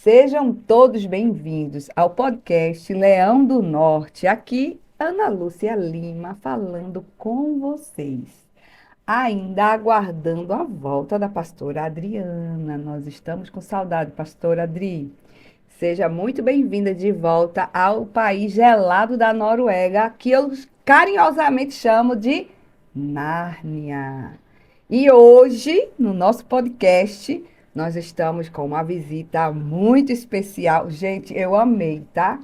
Sejam todos bem-vindos ao podcast Leão do Norte. Aqui, Ana Lúcia Lima falando com vocês. Ainda aguardando a volta da pastora Adriana. Nós estamos com saudade, pastora Adri. Seja muito bem-vinda de volta ao país gelado da Noruega, que eu carinhosamente chamo de Nárnia. E hoje, no nosso podcast, nós estamos com uma visita muito especial. Gente, eu amei, tá?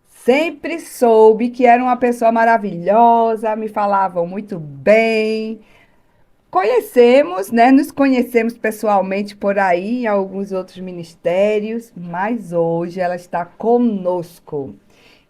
Sempre soube que era uma pessoa maravilhosa, me falavam muito bem. Conhecemos, né? Nos conhecemos pessoalmente por aí, em alguns outros ministérios, mas hoje ela está conosco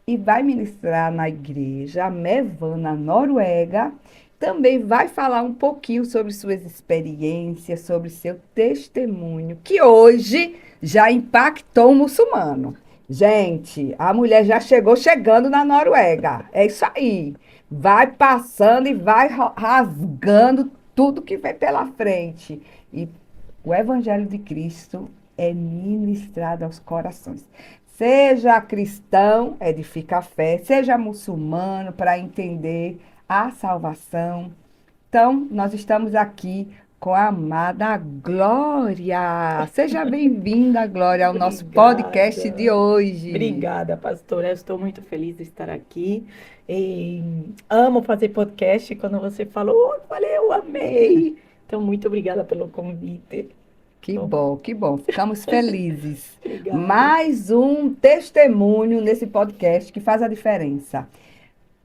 e vai ministrar na igreja Mevan, na Noruega. Também vai falar um pouquinho sobre suas experiências, sobre seu testemunho, que hoje já impactou o muçulmano. Gente, a mulher já chegou chegando na Noruega. É isso aí. Vai passando e vai rasgando tudo que vem pela frente. E o Evangelho de Cristo é ministrado aos corações. Seja cristão, edifica a fé, seja muçulmano para entender a salvação. Então, nós estamos aqui com a amada Glória. Seja bem-vinda, Glória, ao nosso podcast de Obrigada, hoje. obrigada, pastora. Eu estou muito feliz de estar aqui. E amo fazer podcast. Quando você falou, eu falei, eu amei. Então, muito obrigada pelo convite. Que Tô- bom, que bom. Ficamos felizes. Obrigada. Mais um testemunho nesse podcast que faz a diferença.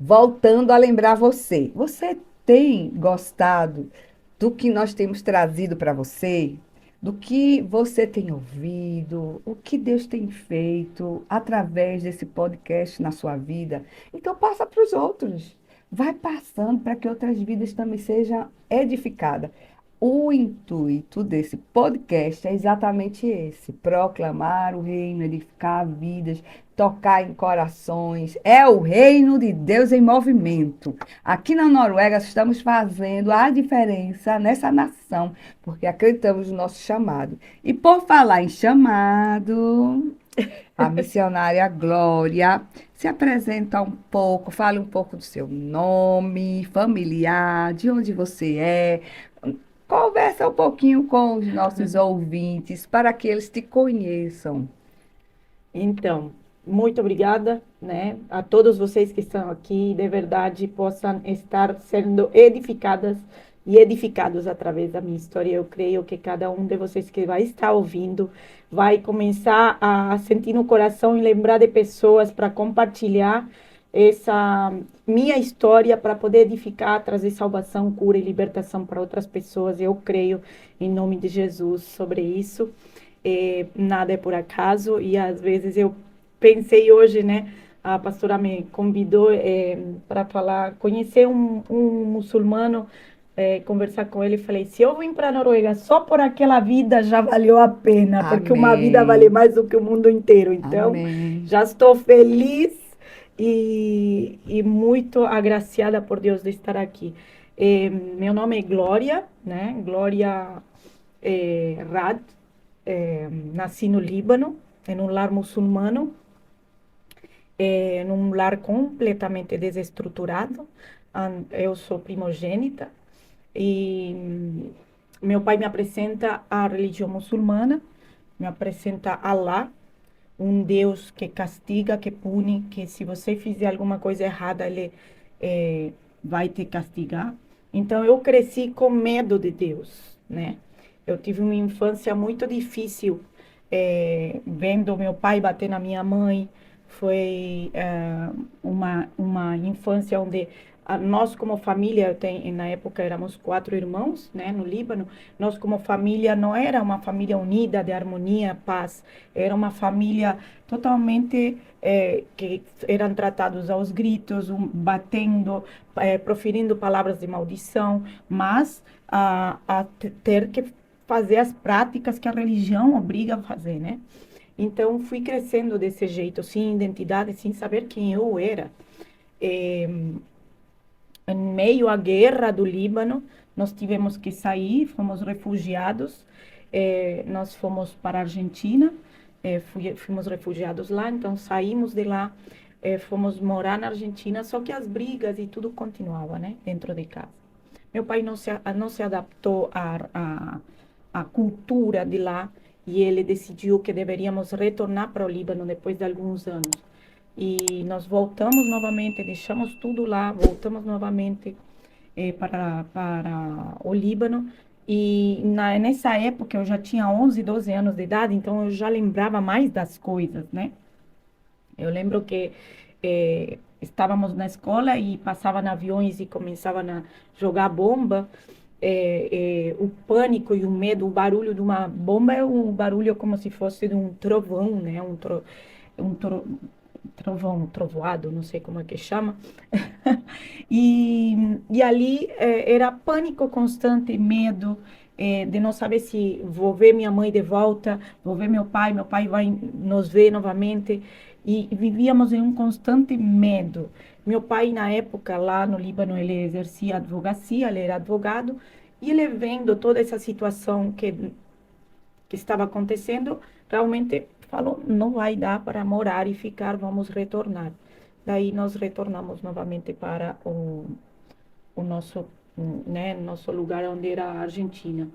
Voltando a lembrar você, você tem gostado do que nós temos trazido para você? Do que você tem ouvido? O que Deus tem feito através desse podcast na sua vida? Então passa para os outros. Vai passando para que outras vidas também sejam edificadas. O intuito desse podcast é exatamente esse: proclamar o reino, edificar vidas, tocar em corações. É o reino de Deus em movimento. Aqui na Noruega estamos fazendo a diferença nessa nação, porque acreditamos no nosso chamado. E por falar em chamado, a missionária Glória se apresenta um pouco, fale um pouco do seu nome, familiar, de onde você é. Conversa um pouquinho com os nossos ouvintes para que eles te conheçam. Então, muito obrigada, né, a todos vocês que estão aqui, de verdade possam estar sendo edificadas e edificados através da minha história. Eu creio que cada um de vocês que vai estar ouvindo vai começar a sentir no coração e lembrar de pessoas para compartilhar essa minha história para poder edificar, trazer salvação, cura e libertação para outras pessoas. Eu creio em nome de Jesus sobre isso. Nada é por acaso, e às vezes eu pensei hoje, né, a pastora me convidou para falar, conhecer um muçulmano, conversar com ele, e falei, se eu vim para a Noruega só por aquela vida, já valeu a pena, porque uma vida vale Amém. mais do que o mundo inteiro, então Amém. já estou feliz e muito agraciada por Deus de estar aqui. Meu nome é Glória, né, Glória Rad, nasci no Líbano, em um lar muçulmano, num lar completamente desestruturado. Eu sou primogênita e meu pai me apresenta a religião muçulmana, me apresenta Allah, um Deus que castiga, que pune, que se você fizer alguma coisa errada, ele vai te castigar. Então eu cresci com medo de Deus, né? Eu tive uma infância muito difícil, vendo meu pai bater na minha mãe. Foi uma infância onde nós como família, na época éramos 4 irmãos, né, no Líbano. Nós como família não era uma família unida de harmonia, paz. Era uma família totalmente que eram tratados aos gritos, batendo, proferindo palavras de maldição, mas a ter que fazer as práticas que a religião obriga a fazer, né? Então, fui crescendo desse jeito, sem identidade, sem saber quem eu era. Em meio à guerra do Líbano, nós tivemos que sair, fomos refugiados, nós fomos para a Argentina, fomos refugiados lá, então saímos de lá, fomos morar na Argentina, só que as brigas e tudo continuava, né, dentro de casa. Meu pai não se adaptou à cultura de lá e ele decidiu que deveríamos retornar para o Líbano depois de alguns anos. E nós voltamos novamente, deixamos tudo lá, voltamos novamente para o Líbano. E nessa época eu já tinha 11, 12 anos de idade, então eu já lembrava mais das coisas, né? Eu lembro que estávamos na escola e passavam aviões e começavam a jogar bomba. O pânico e o medo, o barulho de uma bomba é um barulho como se fosse de um trovão, né? Um trovão, trovoado, não sei como é que chama. E ali era pânico constante, medo de não saber se vou ver minha mãe de volta, vou ver meu pai vai nos ver novamente. E vivíamos em um constante medo. Meu pai, na época, lá no Líbano, ele exercia advocacia, ele era advogado, e ele vendo toda essa situação que estava acontecendo, realmente falou, não vai dar para morar e ficar, vamos retornar. Daí nós retornamos novamente para o nosso, né, nosso lugar onde era a Argentina.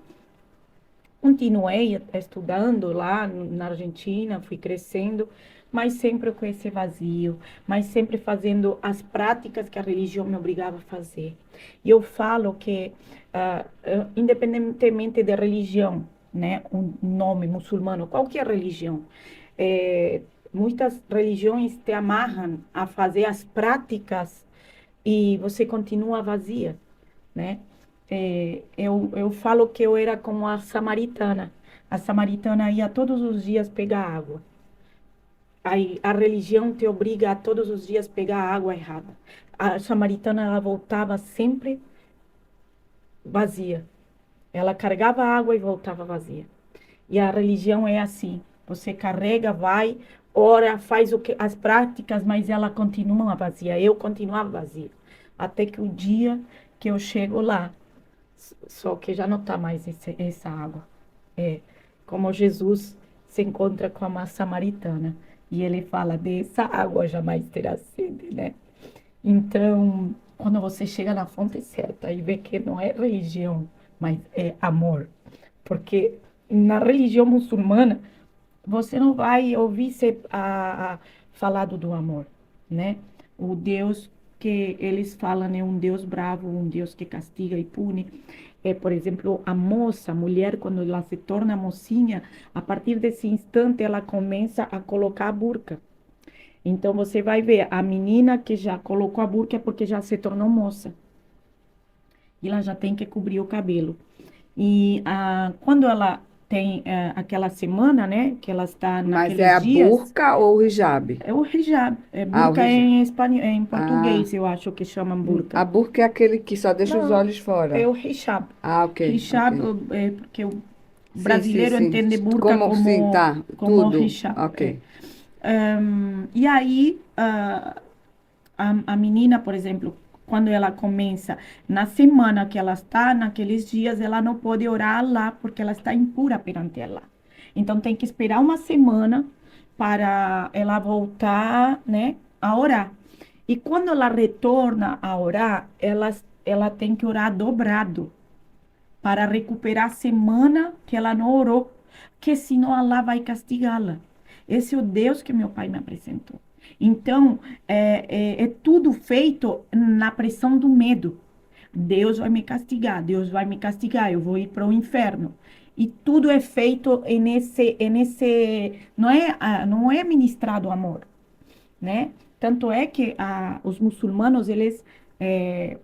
Continuei estudando lá na Argentina, fui crescendo, mas sempre com esse vazio, mas sempre fazendo as práticas que a religião me obrigava a fazer. E eu falo que, independentemente da religião, né, um nome muçulmano, qualquer religião, é, muitas religiões te amarram a fazer as práticas e você continua vazia, né? Eu falo que eu era como a samaritana. A samaritana ia todos os dias pegar água. Aí a religião te obriga a todos os dias pegar a água errada. A samaritana, ela voltava sempre vazia. Ela carregava a água e voltava vazia. E a religião é assim. Você carrega, vai, ora, faz as práticas, mas ela continua vazia. Eu continuava vazia. Até que o dia que eu chego lá, só que já não está mais essa água. É como Jesus se encontra com a samaritana e ele fala: dessa água jamais terá sede, né? Então, quando você chega na fonte certa e vê que não é religião, mas é amor, porque na religião muçulmana você não vai ouvir falado do amor, né? O Deus que eles falam é um Deus bravo, um Deus que castiga e pune. Por exemplo, a moça, a mulher, quando ela se torna mocinha, a partir desse instante ela começa a colocar a burca. Então você vai ver a menina que já colocou a burca é porque já se tornou moça. E ela já tem que cobrir o cabelo. E quando ela tem aquela semana, né, que ela está Mas é naqueles a dias, burca ou o hijab? é o hijab. Ah, o Burca hijab. em espanhol, em Ah, português, eu acho que chamam burca. a burca é aquele que só deixa os Não, olhos é fora. o hijab. Ah, ok, Hijab ok. é porque o Sim, sim, brasileiro sim. entende burca Como sim, como, tá? como Tudo. hijab. Ok. E aí, a menina, por exemplo, quando ela começa, na semana que ela está, naqueles dias, ela não pode orar lá porque ela está impura perante ela. Então tem que esperar uma semana para ela voltar, né, a orar. E quando ela retorna a orar, ela tem que orar dobrado para recuperar a semana que ela não orou, porque senão Allah vai castigá-la. Esse é o Deus que meu pai me apresentou. Então, é tudo feito na pressão do medo. Deus vai me castigar, Deus vai me castigar, eu vou ir para o inferno. E tudo é feito não é ministrado amor, né? Tanto é que os muçulmanos, eles é,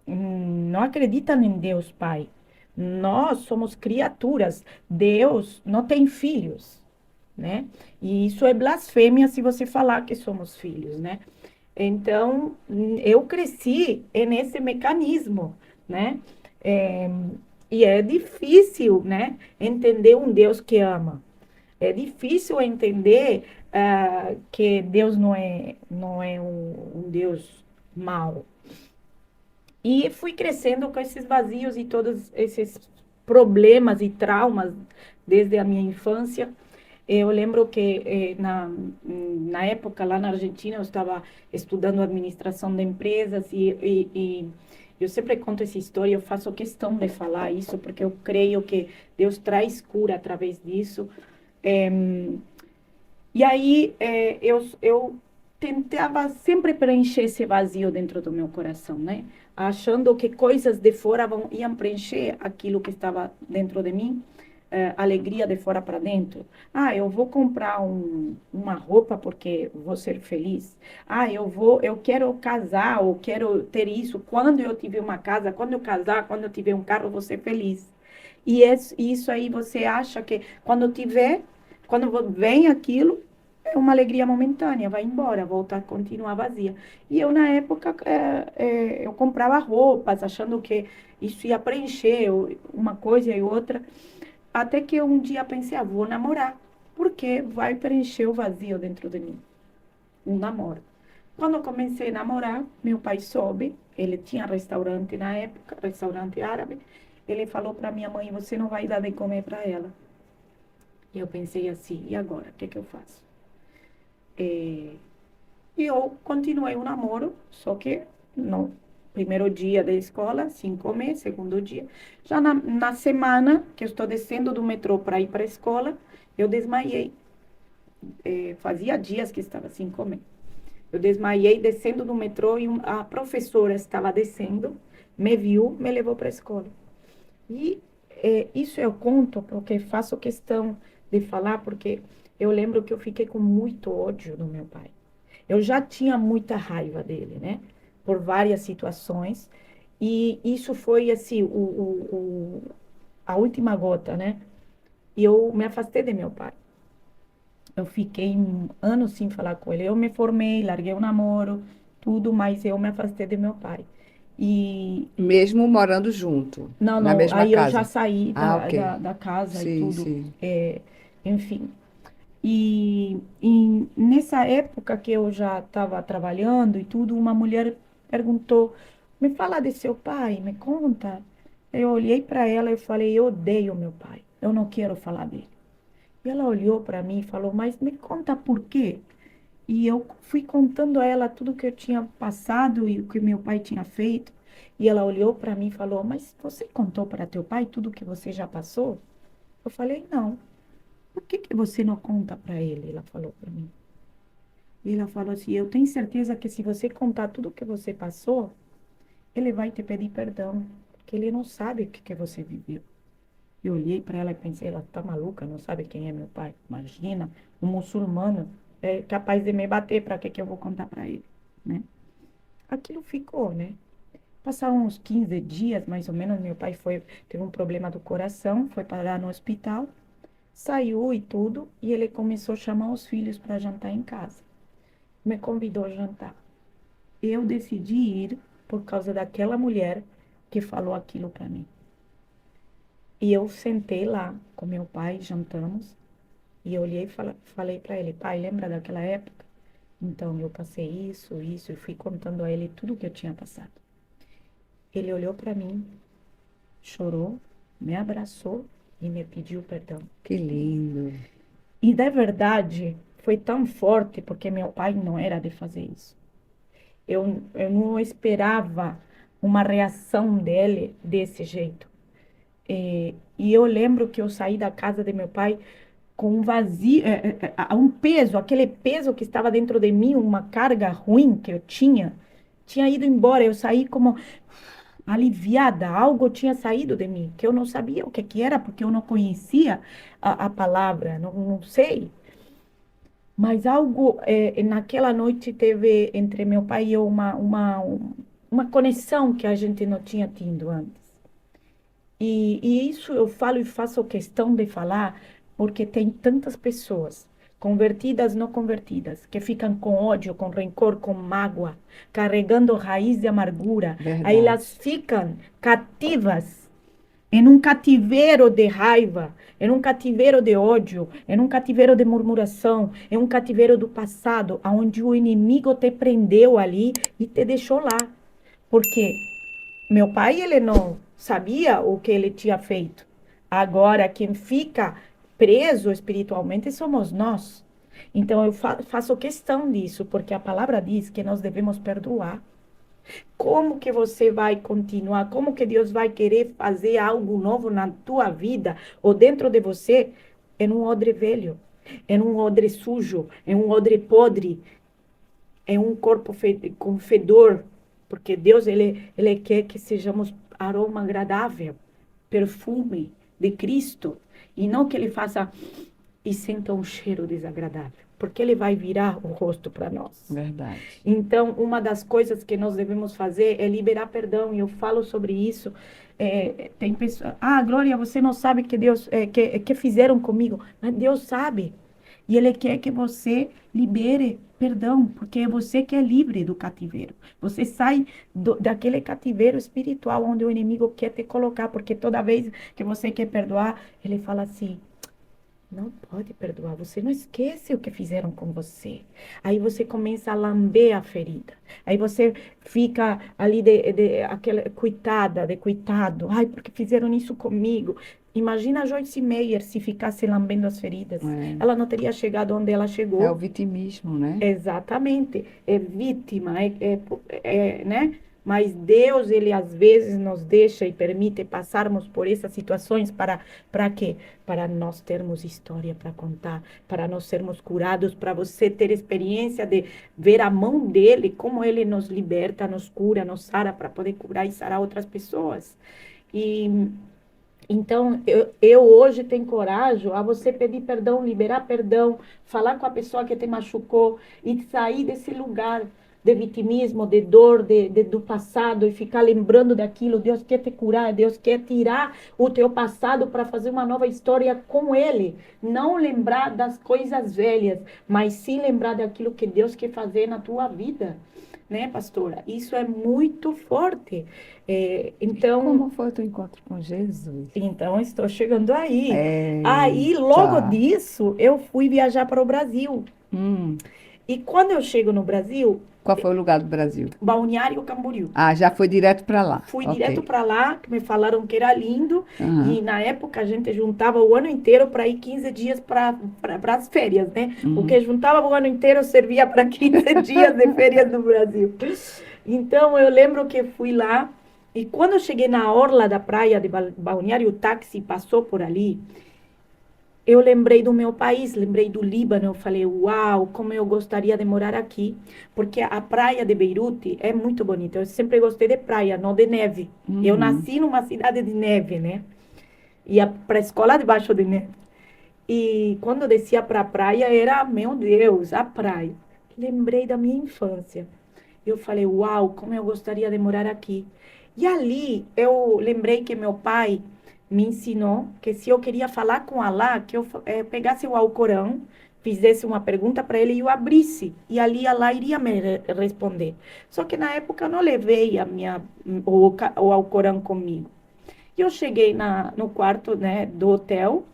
não acreditam em Deus Pai. Nós somos criaturas. Deus não tem filhos, né? E isso é blasfêmia se você falar que somos filhos, né? Então, eu cresci nesse mecanismo, né? É, e é difícil, né, entender um Deus que ama. É difícil entender que Deus não é um Deus mau. E fui crescendo com esses vazios e todos esses problemas e traumas desde a minha infância. Eu lembro que na época, lá na Argentina, eu estava estudando administração de empresas e eu sempre conto essa história, eu faço questão de falar isso, porque eu creio que Deus traz cura através disso. É, e aí eu tentava sempre preencher esse vazio dentro do meu coração, né? Achando que coisas de fora iam preencher aquilo que estava dentro de mim, alegria de fora para dentro. Ah, eu vou comprar uma roupa porque vou ser feliz. Ah, eu quero casar ou quero ter isso. Quando eu tiver uma casa, quando eu casar, quando eu tiver um carro, eu vou ser feliz. E isso aí você acha que quando tiver, quando vem aquilo, é uma alegria momentânea, vai embora, volta a continuar vazia. E eu, na época, eu comprava roupas, achando que isso ia preencher uma coisa e outra. Até que um dia pensei, vou namorar, porque vai preencher o vazio dentro de mim. Um namoro. Quando eu comecei a namorar, meu pai soube, ele tinha restaurante na época, restaurante árabe. Ele falou para minha mãe: você não vai dar de comer para ela. E eu pensei assim: e agora? O que eu faço? E eu continuei o namoro, só que no primeiro dia da escola, sem comer, segundo dia. Já na semana que eu estou descendo do metrô para ir para a escola, eu desmaiei. Fazia dias que estava sem comer. Eu desmaiei descendo do metrô e a professora estava descendo, me viu, me levou para a escola. E isso eu conto porque faço questão de falar, porque eu lembro que eu fiquei com muito ódio do meu pai. Eu já tinha muita raiva dele, né? Por várias situações. E isso foi, assim, a última gota, né? E eu me afastei de meu pai. Eu fiquei um ano sem falar com ele. Eu me formei, larguei o namoro, tudo, mas eu me afastei de meu pai. E Mesmo morando junto, não, na não, mesma aí eu já casa. saí Ah, da, ok. da, da casa e Sim, tudo, sim. enfim. E nessa época que eu já estava trabalhando e tudo, uma mulher perguntou: me fala de seu pai, me conta. Eu olhei para ela e falei: eu odeio meu pai, eu não quero falar dele. E ela olhou para mim e falou: mas me conta por quê? E eu fui contando a ela tudo que eu tinha passado e o que meu pai tinha feito. E ela olhou para mim e falou: mas você contou para teu pai tudo que você já passou? Eu falei: não. Por que você não conta para ele? Ela falou para mim. E ela falou assim: eu tenho certeza que se você contar tudo o que você passou, ele vai te pedir perdão, porque ele não sabe o que você viveu. Eu olhei para ela e pensei: ela tá maluca, não sabe quem é meu pai. Imagina, um muçulmano é capaz de me bater, para que eu vou contar para ele, né? Aquilo ficou, né? Passaram uns 15 dias, mais ou menos, meu pai teve um problema do coração, foi parar no hospital, saiu e tudo, e ele começou a chamar os filhos para jantar em casa. Me convidou a jantar. Eu decidi ir por causa daquela mulher que falou aquilo para mim. E eu sentei lá com meu pai, jantamos, e eu olhei e falei para ele: pai, lembra daquela época? Então, eu passei isso, e fui contando a ele tudo o que eu tinha passado. Ele olhou para mim, chorou, me abraçou e me pediu perdão. Que lindo. E, da verdade, foi tão forte, porque meu pai não era de fazer isso. Eu não esperava uma reação dele desse jeito. E eu lembro que eu saí da casa de meu pai com um vazio, um peso, aquele peso que estava dentro de mim, uma carga ruim que eu tinha ido embora. Eu saí como aliviada, algo tinha saído de mim, que eu não sabia o que era, porque eu não conhecia a palavra, não sei. Mas algo, naquela noite teve entre meu pai e eu uma conexão que a gente não tinha tido antes. E isso eu falo e faço questão de falar, porque tem tantas pessoas, convertidas, não convertidas, que ficam com ódio, com rancor, com mágoa, carregando raiz de amargura. Aí Verdade. elas ficam cativas em um cativeiro de raiva, em um cativeiro de ódio, em um cativeiro de murmuração, em um cativeiro do passado, onde o inimigo te prendeu ali e te deixou lá. Porque meu pai, ele não sabia o que ele tinha feito. Agora, quem fica preso espiritualmente somos nós. Então, eu faço questão disso, porque a palavra diz que nós devemos perdoar. Como que você vai continuar? Como que Deus vai querer fazer algo novo na tua vida ou dentro de você em um odre velho, em um odre sujo, em um odre podre, em um corpo com fedor? Porque Deus, ele quer que sejamos aroma agradável, perfume de Cristo, e não que ele faça e sinta um cheiro desagradável, porque ele vai virar o rosto para nós. Verdade. Então, uma das coisas que nós devemos fazer é liberar perdão, e eu falo sobre isso. Tem pessoas, Glória, você não sabe que Deus, que fizeram comigo. Mas Deus sabe, e Ele quer que você libere perdão, porque é você que é livre do cativeiro. Você sai daquele cativeiro espiritual onde o inimigo quer te colocar, porque toda vez que você quer perdoar, ele fala assim: não pode perdoar, você não esquece o que fizeram com você. Aí você começa a lamber a ferida. Aí você fica ali aquela coitada, de coitado. Ai, porque fizeram isso comigo. Imagina a Joyce Meyer se ficasse lambendo as feridas. É. Ela não teria chegado onde ela chegou. É o vitimismo, né? Exatamente. É vítima, né? Mas Deus, ele às vezes nos deixa e permite passarmos por essas situações para quê? Para nós termos história para contar, para nós sermos curados, para você ter experiência de ver a mão dele, como ele nos liberta, nos cura, nos sara, para poder curar e sarar outras pessoas. E então, eu hoje tenho coragem a você pedir perdão, liberar perdão, falar com a pessoa que te machucou e sair desse lugar de vitimismo, de dor, do passado e ficar lembrando daquilo. Deus quer te curar, Deus quer tirar o teu passado para fazer uma nova história com Ele. Não lembrar das coisas velhas, mas sim lembrar daquilo que Deus quer fazer na tua vida. Né, pastora? Isso é muito forte. Então, como foi o teu encontro com Jesus? Então, estou chegando aí. Eita. Aí, logo disso, eu fui viajar para o Brasil. E quando eu chego no Brasil... Qual foi o lugar do Brasil? Balneário Camboriú. Já foi direto para lá. Fui direto para lá, que me falaram que era lindo. E na época a gente juntava o ano inteiro para ir 15 dias para as férias, né? O que juntava o ano inteiro servia para 15 dias de férias no Brasil. Então, eu lembro que fui lá. E quando eu cheguei na orla da praia de Balneário, o táxi passou por ali, eu lembrei do meu país, lembrei do Líbano. Eu falei, uau, como eu gostaria de morar aqui. Porque a praia de Beirute é muito bonita. Eu sempre gostei de praia, não de neve. Eu nasci numa cidade de neve, né? Ia para a escola debaixo de neve. E quando eu descia para a praia, era, meu Deus, a praia. Lembrei da minha infância. Eu falei, uau, como eu gostaria de morar aqui. E ali eu lembrei que meu pai me ensinou que se eu queria falar com Allah, que eu pegasse o Alcorão, fizesse uma pergunta para ele e eu abrisse. E ali Allah iria me responder. Só que na época eu não levei o Alcorão comigo. E eu cheguei no quarto, né, do hotel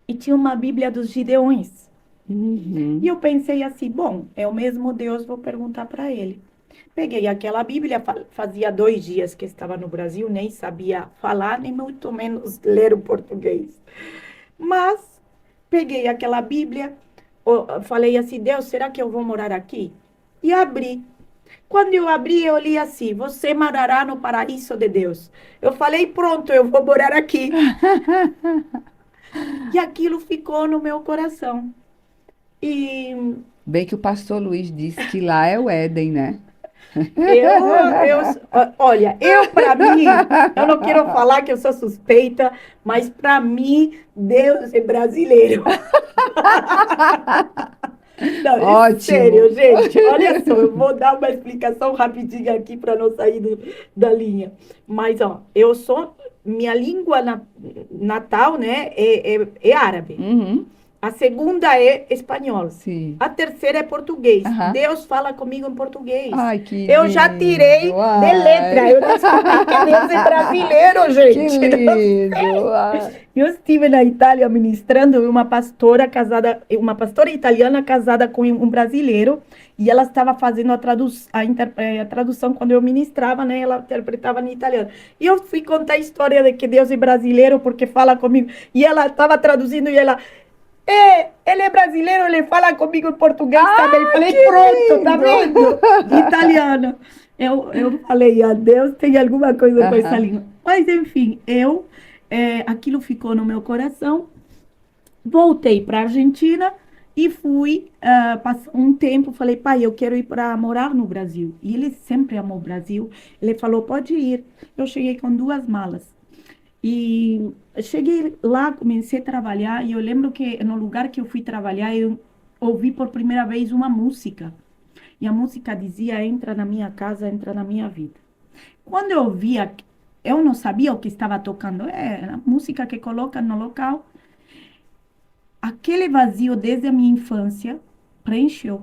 e tinha uma Bíblia dos Gideões. E eu pensei assim, bom, é o mesmo Deus, vou perguntar para ele. Peguei aquela Bíblia, fazia 2 dias que estava no Brasil, nem sabia falar, nem muito menos ler o português. Mas peguei aquela Bíblia, falei assim, Deus, será que eu vou morar aqui? E abri. Quando eu abri, eu li assim, você morará no paraíso de Deus. Eu falei, pronto, eu vou morar aqui. E aquilo ficou no meu coração. E bem que o pastor Luiz disse que lá é o Éden, né? Olha, para mim, eu não quero falar que eu sou suspeita, mas para mim, Deus é brasileiro. Não, ótimo. Sério, gente, olha só, eu vou dar uma explicação rapidinha aqui para não sair da linha. Mas, eu sou, minha língua natal, né, é árabe. A segunda é espanhol. Sim. A terceira é português. Aham. Deus fala comigo em português. Ai, que Eu já tirei lindo. de letra. Eu descobri que Deus é brasileiro, Que gente. lindo. Ai. Eu estive na Itália ministrando uma pastora casada, uma pastora italiana casada com um brasileiro, e ela estava fazendo a tradução quando eu ministrava, né? Ela interpretava em italiano. E eu fui contar a história de que Deus é brasileiro porque fala comigo. E ela estava traduzindo e ela, ele é brasileiro, ele fala comigo em português também. Falei, Que pronto, tá lindo. vendo? Italiano. Eu falei, a Deus tem alguma coisa com essa Aham. língua. Mas, enfim, aquilo ficou no meu coração. Voltei para a Argentina e fui, passou um tempo, falei, pai, eu quero ir para morar no Brasil. E ele sempre amou o Brasil. Ele falou, pode ir. Eu cheguei com 2 malas. E cheguei lá, comecei a trabalhar, e eu lembro que no lugar que eu fui trabalhar, eu ouvi por primeira vez uma música. E a música dizia, entra na minha casa, entra na minha vida. Quando eu ouvia, eu não sabia o que estava tocando, é a música que coloca no local. Aquele vazio desde a minha infância preencheu.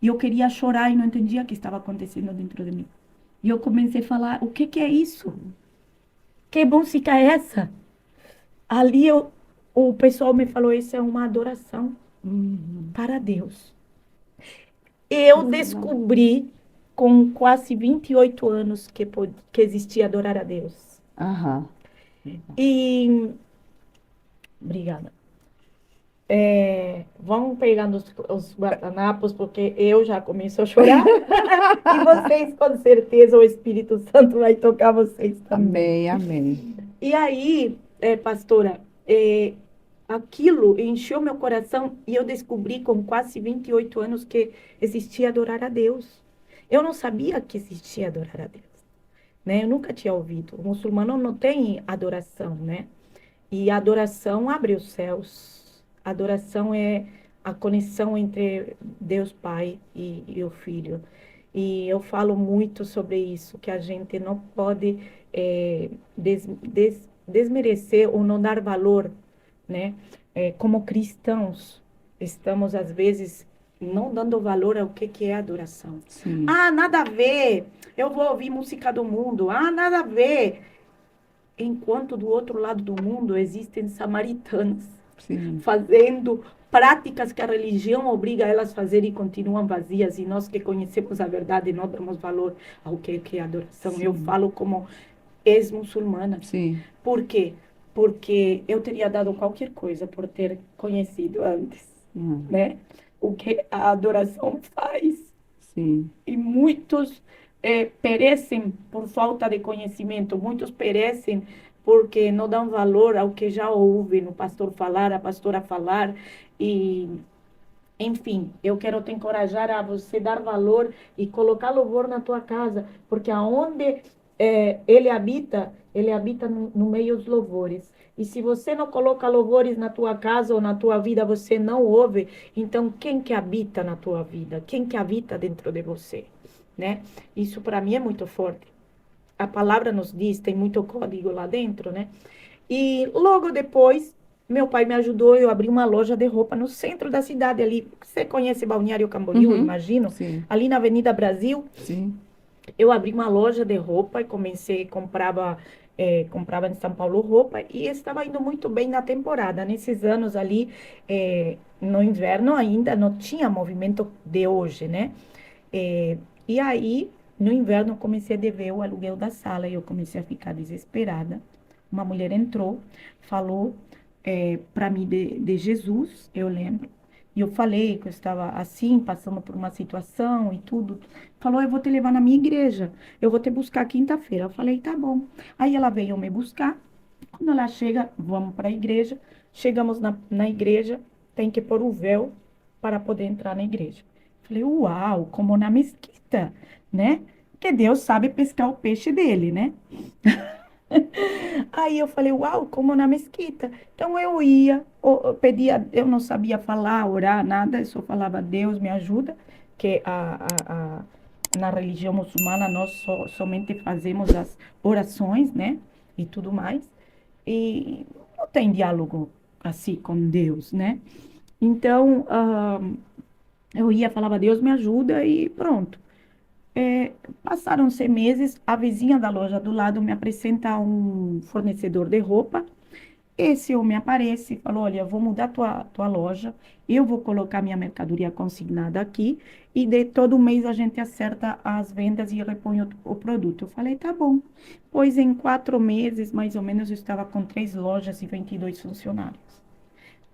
E eu queria chorar e não entendia o que estava acontecendo dentro de mim. E eu comecei a falar, o que é isso? Que música é essa? Ali o pessoal me falou, isso é uma adoração Uhum. para Deus. Eu descobri com quase 28 anos que existia adorar a Deus. Aham. E, obrigada. Vão pegando os guardanapos, porque eu já começo a chorar. E vocês, com certeza, o Espírito Santo vai tocar vocês também. Amém, amém. E aí, pastora, aquilo encheu meu coração e eu descobri com quase 28 anos que existia adorar a Deus. Eu não sabia que existia adorar a Deus, né? Eu nunca tinha ouvido. O muçulmano não tem adoração, né? E a adoração abre os céus. A adoração é a conexão entre Deus Pai e o Filho. E eu falo muito sobre isso, que a gente não pode desmerecer ou não dar valor, né? Como cristãos, estamos às vezes não dando valor ao que é adoração. Sim, Ah, nada a ver, eu vou ouvir música do mundo. Ah, nada a ver. Enquanto do outro lado do mundo existem samaritanos sim, fazendo práticas que a religião obriga elas a fazer e continuam vazias, e nós que conhecemos a verdade não damos valor ao que é adoração. sim, Eu falo como ex-muçulmana. sim. Por quê? Porque eu teria dado qualquer coisa por ter conhecido antes, Hum, né? O que a adoração faz. sim, E muitos perecem por falta de conhecimento, muitos perecem porque não dão valor ao que já ouvem o pastor falar, a pastora falar, e enfim, eu quero te encorajar a você dar valor e colocar louvor na tua casa, porque aonde ele habita no meio dos louvores. E se você não coloca louvores na tua casa ou na tua vida, você não ouve, então quem que habita na tua vida? Quem que habita dentro de você? Né? Isso para mim é muito forte. A palavra nos diz, tem muito código lá dentro, né? E logo depois, meu pai me ajudou, eu abri uma loja de roupa no centro da cidade ali. Você conhece Balneário Camboriú, eu uhum, imagino? sim, Ali na Avenida Brasil, sim, eu abri uma loja de roupa e comecei, comprava em São Paulo roupa e estava indo muito bem na temporada. Nesses anos ali, no inverno ainda não tinha movimento de hoje, né? E aí, no inverno, eu comecei a dever o aluguel da sala e eu comecei a ficar desesperada. Uma mulher entrou, falou para mim de Jesus, eu lembro. E eu falei que eu estava assim, passando por uma situação e tudo. Falou, eu vou te levar na minha igreja, eu vou te buscar quinta-feira. Eu falei, tá bom. Aí ela veio me buscar. Quando ela chega, vamos para a igreja. Chegamos na igreja, tem que pôr o véu para poder entrar na igreja. Falei, uau, como na mesquita, né? Porque Deus sabe pescar o peixe dele, né? Aí eu falei, uau, como na mesquita. Então eu ia, eu pedia, eu não sabia falar, orar, nada, eu só falava, Deus me ajuda, que na religião muçulmana nós somente fazemos as orações, né? E tudo mais. E não tem diálogo assim com Deus, né? Então, eu ia, falava, Deus me ajuda e pronto. Passaram-se meses, a vizinha da loja do lado me apresenta um fornecedor de roupa. Esse homem aparece e falou: Olha, eu vou mudar tua loja, eu vou colocar minha mercadoria consignada aqui e de todo mês a gente acerta as vendas e repõe o produto. Eu falei: Tá bom. Pois em 4 meses, mais ou menos, eu estava com 3 lojas e 22 funcionários.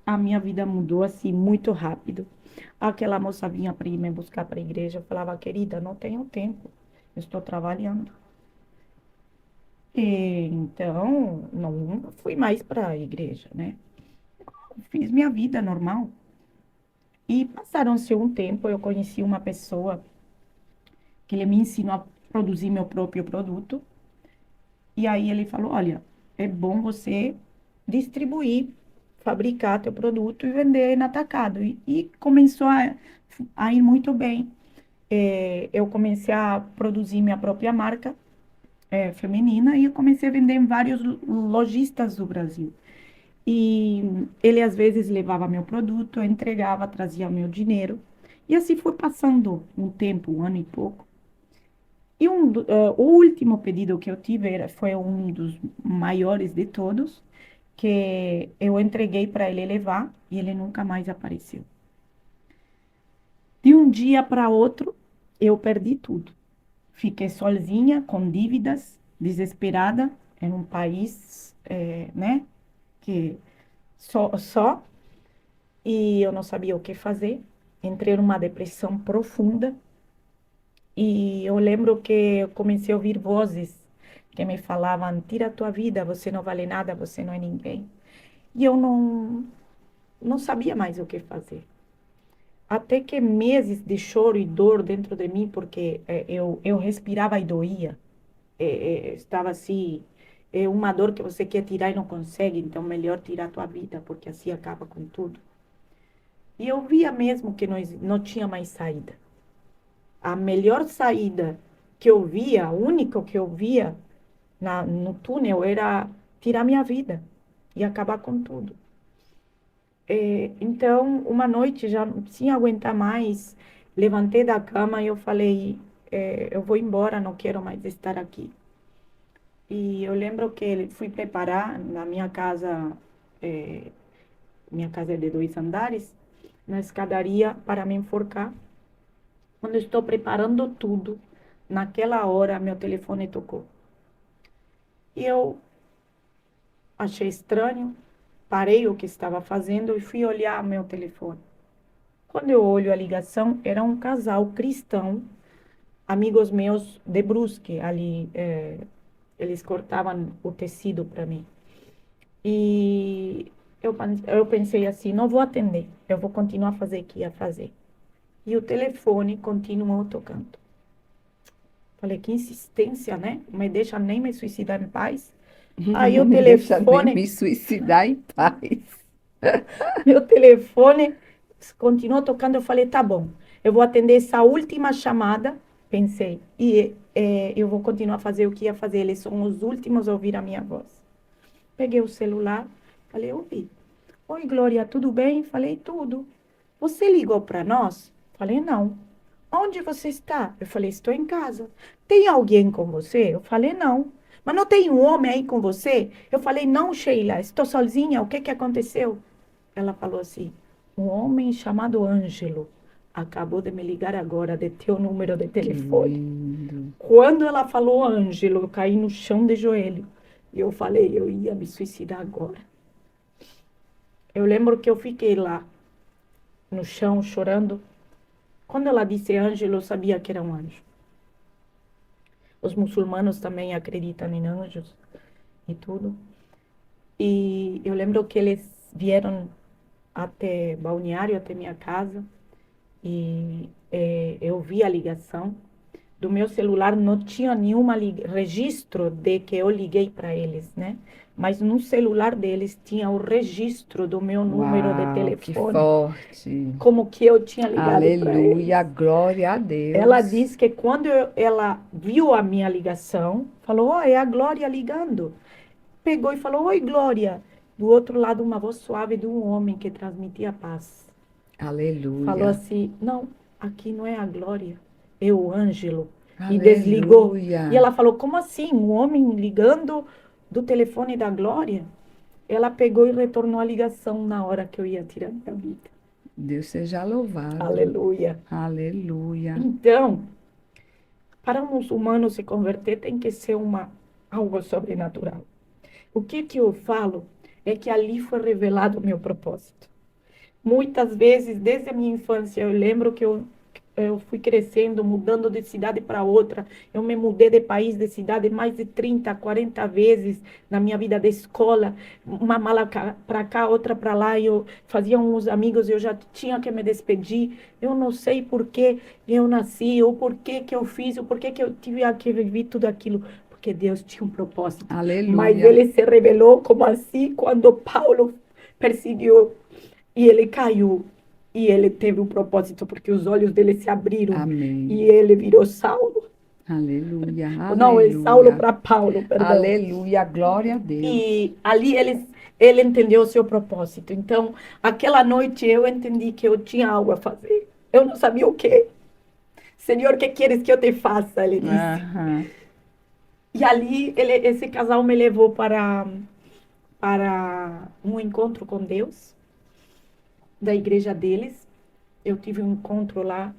A minha vida mudou assim muito rápido. Aquela moça vinha para ir me buscar para a igreja, eu falava: Querida, não tenho tempo, eu estou trabalhando. E, então, não fui mais para a igreja, né? Fiz minha vida normal. E passaram-se um tempo, eu conheci uma pessoa que ele me ensinou a produzir meu próprio produto. E aí ele falou: Olha, é bom você distribuir, fabricar teu produto e vender no atacado. E começou a ir muito bem. Eu comecei a produzir minha própria marca feminina e eu comecei a vender em vários lojistas do Brasil. E ele às vezes levava meu produto, eu entregava, trazia meu dinheiro. E assim foi passando um tempo, um ano e pouco. E o último pedido que eu tive foi um dos maiores de todos, que eu entreguei para ele levar e ele nunca mais apareceu. De um dia para outro, eu perdi tudo. Fiquei sozinha, com dívidas, desesperada, em um país, né, que só, e eu não sabia o que fazer. Entrei numa depressão profunda e eu lembro que eu comecei a ouvir vozes que me falavam: tira a tua vida, você não vale nada, você não é ninguém. E eu não sabia mais o que fazer. Até que meses de choro e dor dentro de mim, porque eu respirava e doía. Estava assim, uma dor que você quer tirar e não consegue, então melhor tirar a tua vida, porque assim acaba com tudo. E eu via mesmo que não tinha mais saída. A melhor saída que eu via, a única que eu via no túnel era tirar minha vida e acabar com tudo. Então, uma noite, já sem aguentar mais, levantei da cama e eu falei: eu vou embora, não quero mais estar aqui. E eu lembro que fui preparar na minha casa é de 2 andares, na escadaria para me enforcar. Quando eu estou preparando tudo, naquela hora meu telefone tocou. E eu achei estranho, parei o que estava fazendo e fui olhar meu telefone. Quando eu olho a ligação, era um casal cristão, amigos meus de Brusque, ali, eles cortavam o tecido para mim. E eu pensei assim: não vou atender, eu vou continuar a fazer o que ia fazer. E o telefone continuou tocando. Falei: que insistência, né? Não me deixa nem me suicidar em paz. Aí Não o me deixa nem telefone, me suicidar em paz. meu telefone continuou tocando. Eu falei: tá bom, eu vou atender essa última chamada, pensei, e eu vou continuar a fazer o que ia fazer. Eles são os últimos a ouvir a minha voz. Peguei o celular, falei: ouvi. Oi, Glória, tudo bem? Falei: tudo. Você ligou para nós? Falei: não. Onde você está? Eu falei: estou em casa. Tem alguém com você? Eu falei: não. Mas não tem um homem aí com você? Eu falei: não, Sheila, estou sozinha, o que que aconteceu? Ela falou assim: um homem chamado Ângelo acabou de me ligar agora, de teu número de Que telefone. lindo. Quando ela falou Ângelo, eu caí no chão de joelho. E eu falei: eu ia me suicidar agora. Eu lembro que eu fiquei lá, no chão, chorando. Quando ela disse Ângelo, eu sabia que era um anjo. Os muçulmanos também acreditam em anjos e tudo. E eu lembro que eles vieram até Balneário, até minha casa, e eu vi a ligação. Do meu celular não tinha nenhum registro de que eu liguei para eles, né? Mas no celular deles tinha o registro do meu número de Uau, que telefone, forte. como que eu tinha ligado para Aleluia, eles. glória a Ela Deus. disse que quando ela viu a minha ligação, falou: oh, é a Glória ligando. Pegou e falou: oi, Glória. Do outro lado, uma voz suave de um homem que transmitia paz. Falou Aleluia. assim: não, aqui não é a Glória, é o Ângelo. E desligou. E Aleluia. ela falou: como assim? Um homem ligando do telefone da Glória? Ela pegou e retornou a ligação na hora que eu ia tirar minha vida. Deus seja louvado. Aleluia. Aleluia. Então, para um muçulmano se converter, tem que ser algo sobrenatural. O que eu falo é que ali foi revelado o meu propósito. Muitas vezes, desde a minha infância, eu lembro que eu fui crescendo, mudando de cidade para outra. Eu me mudei de país, de cidade, mais de 30, 40 vezes na minha vida de escola. Uma mala para cá, outra para lá. E eu fazia uns amigos e eu já tinha que me despedir. Eu não sei por que eu nasci, ou por que eu fiz, ou por que eu tive que viver tudo aquilo. Porque Deus tinha um propósito. Mas Aleluia. ele se revelou como assim quando Paulo perseguiu e ele caiu. E ele teve um propósito, porque os olhos dele se abriram. E Amém. ele virou Saulo. Aleluia. Não, é Saulo Aleluia. para Paulo, perdão. Aleluia. Glória a Deus. E ali ele entendeu o seu propósito. Então, aquela noite eu entendi que eu tinha algo a fazer. Eu não sabia o quê. Senhor, o que queres que eu te faça? Ele disse. Aham. E ali esse casal me levou para um encontro com Deus, da igreja deles. Eu tive um encontro lá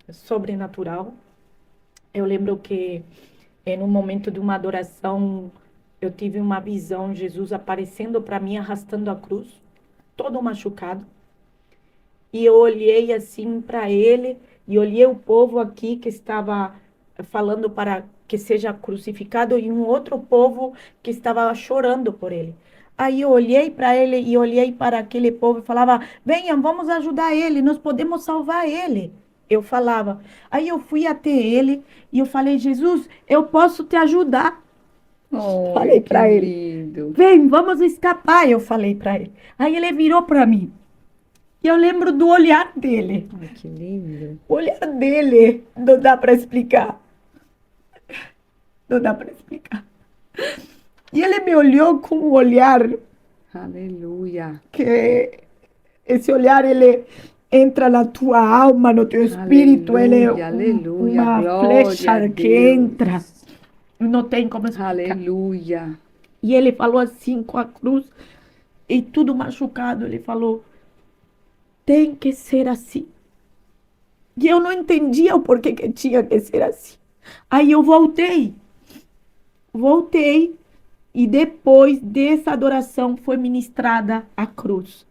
sobrenatural. Eu lembro que em um momento de uma adoração, eu tive uma visão, Jesus aparecendo para mim, arrastando a cruz, todo machucado. E eu olhei assim para ele, e olhei o povo aqui que estava falando para que seja crucificado, e um outro povo que estava chorando por ele. Aí eu olhei para ele e olhei para aquele povo e falava: venham, vamos ajudar ele, nós podemos salvar ele. Eu falava. Aí eu fui até ele e eu falei: Jesus, eu posso te ajudar. Oi, Falei que para ele: lindo. vem, vamos escapar. Eu falei para ele. Aí ele virou para mim. E eu lembro do olhar dele. Ai, que lindo. O olhar dele não dá para explicar. Não dá para explicar. E ele me olhou com um olhar Aleluia. que esse olhar ele entra na tua alma, no teu espírito, ele é Aleluia. Aleluia. uma Glória a flecha que entra. Deus. Não tem como explicar. Aleluia. E ele falou assim com a cruz e tudo machucado, ele falou: tem que ser assim. E eu não entendia o porquê que tinha que ser assim. Aí eu voltei e depois dessa adoração foi ministrada a cruz.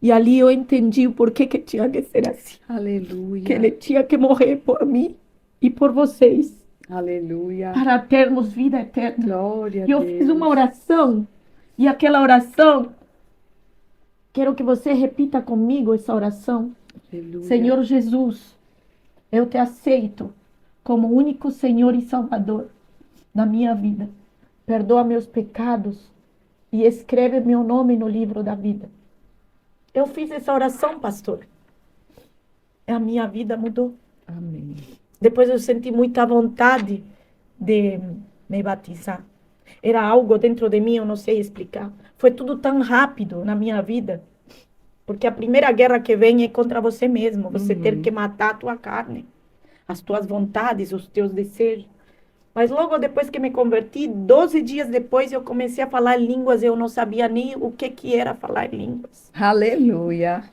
E ali eu entendi o porquê que tinha que ser assim. Que ele Aleluia. tinha que morrer por mim e por vocês, Aleluia. para termos vida eterna. Glória a E eu fiz uma Deus. oração, e aquela oração, quero que você repita comigo essa oração. Aleluia. Senhor Jesus, eu te aceito como único Senhor e Salvador na minha vida. Perdoa meus pecados e escreve meu nome no livro da vida. Eu fiz essa oração, pastor. A minha vida mudou. Amém. Depois eu senti muita vontade de me batizar. Era algo dentro de mim, eu não sei explicar. Foi tudo tão rápido na minha vida. Porque a primeira guerra que vem é contra você mesmo. Você ter que matar a tua carne, as tuas vontades, os teus desejos. Mas logo depois que me converti, 12 dias depois, eu comecei a falar línguas. Eu não sabia nem o que era falar línguas. Aleluia.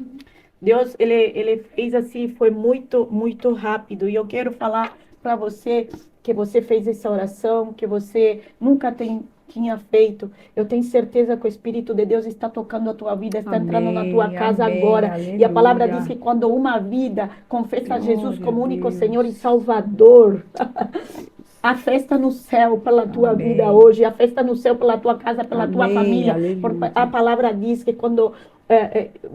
Deus, ele fez assim, foi muito, muito rápido. E eu quero falar para você que você fez essa oração, que você nunca tinha feito. Eu tenho certeza que o Espírito de Deus está tocando a tua vida, está entrando na tua Amém. casa Amém. agora. E a palavra diz Aleluia. que quando uma vida confessa Jesus Glória a como único Senhor e Deus. Salvador, a festa no céu pela tua vida Amém. hoje, a festa no céu pela tua casa, pela tua Amém. família. Porque a Aleluia. palavra diz que quando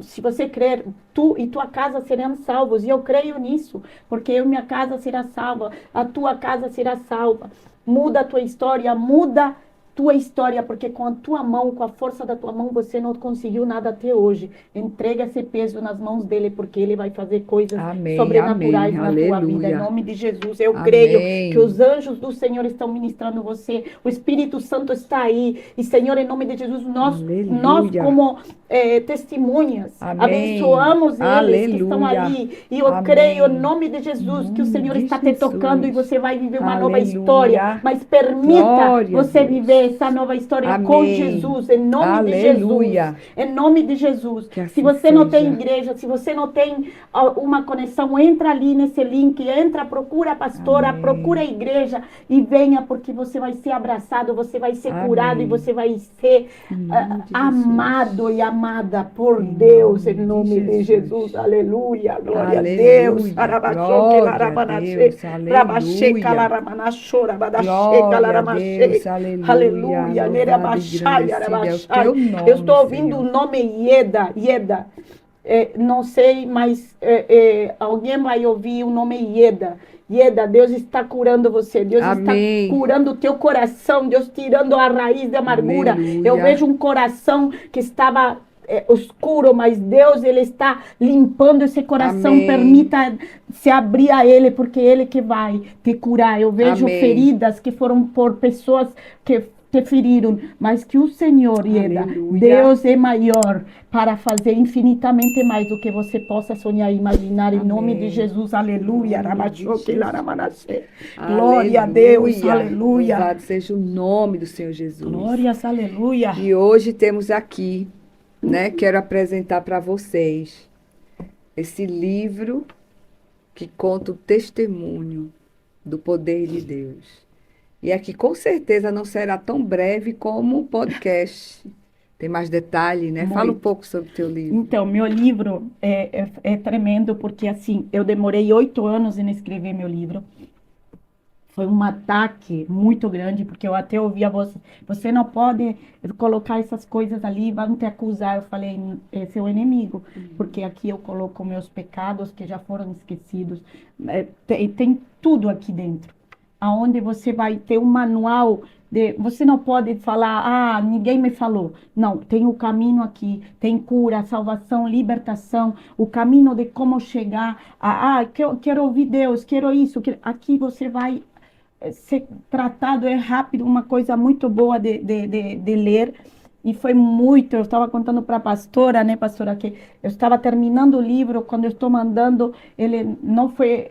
se você crer, tu e tua casa serão salvos. E eu creio nisso, porque eu e minha casa será salva, a tua casa será salva. Muda a tua história, muda tua história, porque com a tua mão, com a força da tua mão, você não conseguiu nada até hoje. Entrega esse peso nas mãos dele, porque ele vai fazer coisas Amém, sobrenaturais amém, na tua vida. Em aleluia. nome de Jesus, eu creio que Amém, os anjos do Senhor estão ministrando você, o Espírito Santo está aí. E, Senhor, em nome de Jesus, nós aleluia. como testemunhas, Amém, abençoamos eles que estão aleluia. ali. E eu creio, em Amém. nome de Em Jesus, que o nome Senhor de está te tocando e Jesus. você vai viver uma nova história. Aleluia. Mas permita Glória a você viver Deus. essa nova história com Amém. Jesus, em nome de Jesus. Aleluia. Em nome de Jesus. Que Se assim você não tem seja. igreja, se você não tem uma conexão, entra ali nesse link, entra, procura a pastora, procura a Amém. igreja e venha, porque você vai ser abraçado, você vai ser curado e Amém. você vai ser Em nome de amado Jesus. e amada por Em Deus, em nome de nome de Jesus. Jesus. Aleluia, glória a Deus. Aleluia. Glória a Deus. Aleluia. Glória a Deus. Aleluia. Aleluia. Louvado e engrandecido é o teu Eu nome, estou ouvindo o Senhor. nome Ieda, Ieda. Não sei, mas alguém vai ouvir o nome Ieda. Ieda, Deus está curando você, Deus está Amém. curando o teu coração, Deus tirando a raiz da amargura. Eu Aleluia. vejo um coração que estava escuro, mas Deus, Ele está limpando esse coração. Amém. Permita se abrir a Ele, porque Ele que vai te curar. Eu vejo Amém. feridas que foram por pessoas que te feriram, mas que o Senhor, Ieda, Aleluia. Deus é maior para fazer infinitamente mais do que você possa sonhar e imaginar, em nome de Amém. Jesus, Em aleluia. nome de Jesus. Glória a Deus, Aleluia. aleluia. Louvado seja o nome do Senhor Jesus. Glórias, aleluia. E hoje temos aqui, né, quero apresentar para vocês esse livro que conta o testemunho do poder de Deus. E aqui com certeza não será tão breve como o podcast. Tem mais detalhe, né? Fala um Muito. pouco sobre o teu livro. Então, meu livro é tremendo, porque assim, eu demorei 8 anos em escrever meu livro. Foi um ataque muito grande, porque eu até ouvi a voz, você não pode colocar essas coisas ali, vão te acusar. Eu falei, esse é o inimigo, porque aqui eu coloco meus pecados que já foram esquecidos. Tem tudo aqui dentro, aonde você vai ter um manual você não pode falar, ninguém me falou. Não, tem o caminho aqui, tem cura, salvação, libertação, o caminho de como chegar quero ouvir Deus, quero isso. Aqui você vai ser tratado, é rápido, uma coisa muito boa de ler. E foi muito, eu estava contando para a pastora, né, pastora, que eu estava terminando o livro, quando eu estou mandando, ele não foi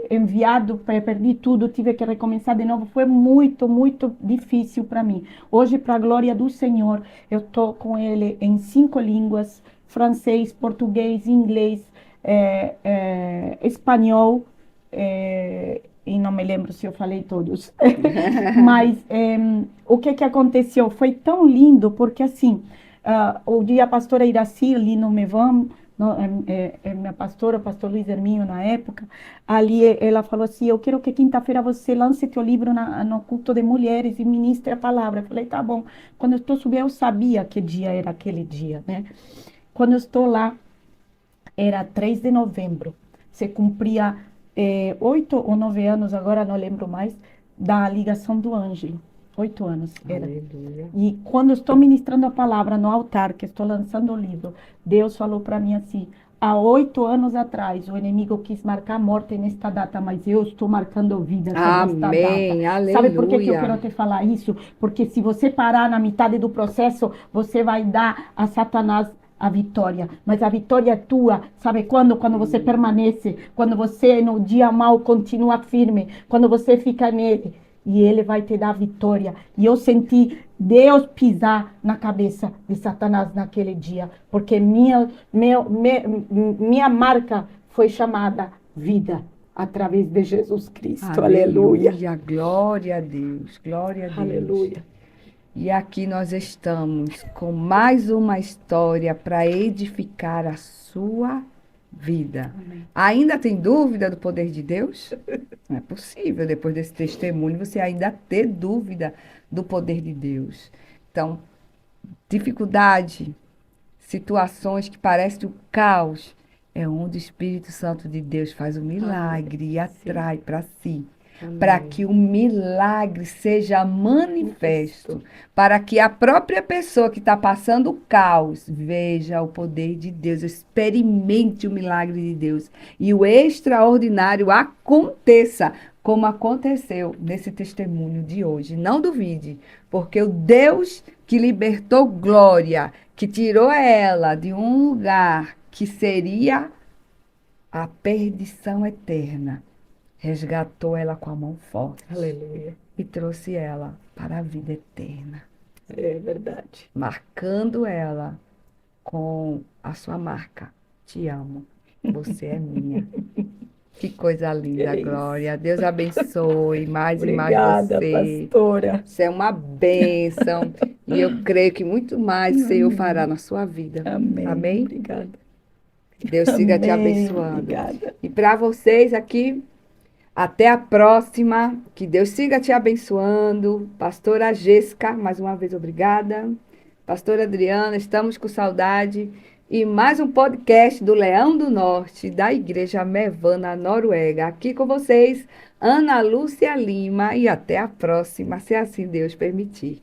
enviado, perdi tudo, tive que recomeçar de novo, foi muito, muito difícil para mim. Hoje, para a glória do Senhor, eu estou com ele em 5 línguas, francês, português, inglês, espanhol, e não me lembro se eu falei todos. Mas o que aconteceu? Foi tão lindo, porque assim, o dia a pastora Iraci, ali no Mevam, minha pastora, o pastor Luiz Herminho na época, ali ela falou assim, eu quero que quinta-feira você lance teu livro no culto de mulheres e ministre a palavra. Eu falei, tá bom. Quando eu estou subindo, eu sabia que dia era aquele dia, né? Quando eu estou lá, era 3 de novembro, se cumpria 8 ou 9 anos, agora não lembro mais, da ligação do Ângelo. 8 anos era. Aleluia. E quando eu estou ministrando a palavra no altar, que estou lançando o livro, Deus falou para mim assim, há 8 anos atrás, o inimigo quis marcar a morte nesta data, mas eu estou marcando vida sobre esta data. Amém. Sabe por que eu Aleluia. quero te falar isso? Porque se você parar na metade do processo, você vai dar a Satanás a vitória, mas a vitória é tua, sabe quando? Quando você permanece, quando você no dia mal continua firme, quando você fica nele, e ele vai te dar a vitória. E eu senti Deus pisar na cabeça de Satanás naquele dia, porque minha marca foi chamada vida, através de Jesus Cristo. Aleluia. Aleluia. Glória a Deus. Glória a Deus. Aleluia. E aqui nós estamos com mais uma história para edificar a sua vida. Amém. Ainda tem dúvida do poder de Deus? Não é possível, depois desse testemunho, você ainda ter dúvida do poder de Deus. Então, dificuldade, situações que parecem o caos, é onde o Espírito Santo de Deus faz o milagre e atrai para si. para Amém. que o milagre seja manifesto, para que a própria pessoa que está passando o caos veja o poder de Deus, experimente o milagre de Deus e o extraordinário aconteça, como aconteceu nesse testemunho de hoje. Não duvide, porque o Deus que libertou Glória, que tirou ela de um lugar que seria a perdição eterna, resgatou ela com a mão forte Aleluia. e trouxe ela para a vida eterna, É verdade. marcando ela com a sua marca. Te amo, você é minha. Que coisa linda, É isso. Glória. Deus abençoe mais e mais Obrigada, você. pastora. Você é uma bênção e eu creio que muito mais o Senhor fará Amém. na sua vida. Amém. Amém? Obrigada. Deus siga te Amém. abençoando. Obrigada. E para vocês aqui, até a próxima. Que Deus siga te abençoando. Pastora Jéssica, mais uma vez, obrigada. Pastora Adriana, estamos com saudade. E mais um podcast do Leão do Norte, da Igreja Mevan, na Noruega. Aqui com vocês, Ana Lúcia Lima. E até a próxima, se assim Deus permitir.